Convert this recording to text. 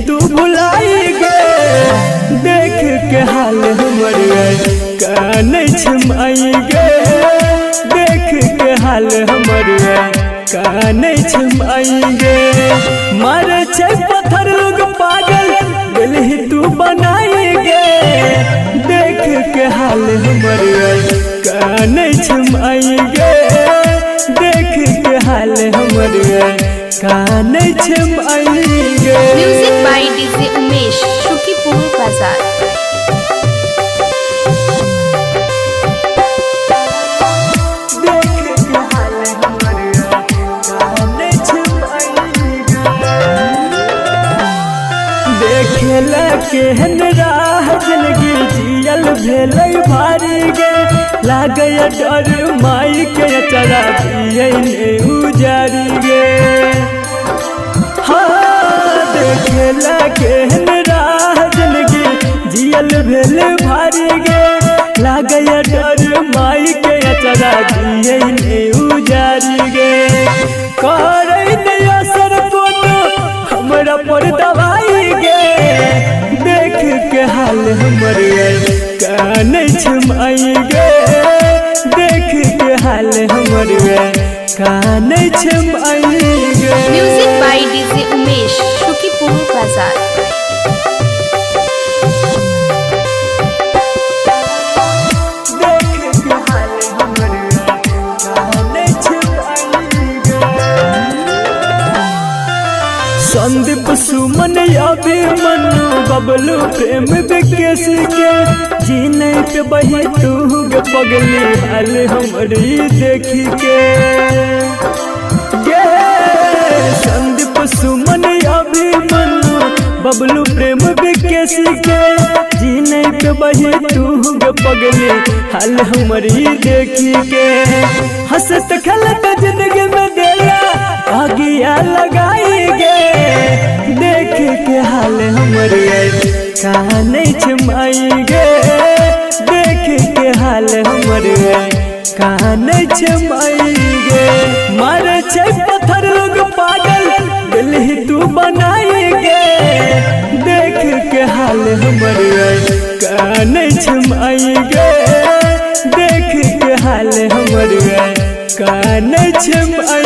तू भुलाई गे देख के हाल हमर काने छमाई गे देख के हाल हमर काने छमाई गे मारे छै पत्थर लोग पागल गलही तू बनाई गे देख के हाल हमर काने छमाई गे देख के हाल हमर काने छमाई गे। Music by DJ Umesh Shukipur Bazar. देखेला केहन राह जिंदगी जियल भेलै भारी गे लागे डर माई के चरा दिए ने उजारी गे। हाँ देखेला केहन राह जिंदगी जियल भेल भारी गे लागे डर माई के चरा दिए ने उजारी गे करे ने असर कोनो हमरा पर दवाई गे देख के हाल हमर काने छमाई गे देख के हाल हमर काने छमाई गे। Music by DJ Umesh Shukipur Bazar. Sandeep सुमन अभिमन्यु बबलू प्रेम विकेश के जीने पे बही तू गे पगली हाल हमरी देखी के गे संदीप सुमन अभिमन्यु बबलू प्रेम विकेश के जीने पे बही तू गे पगली हाल हमरी देखी के हंसत खेलत जिंदगी में देला आगिया लगाई गे देख के हाल हमर काने छमाई गे देख के हाल हमर काने छमाई गे मारे छै पत्थर लोग पागल गलही तू बनाई गे देख के हाल हमर काने छमाई गे देख के हाल हमर काने छमाई।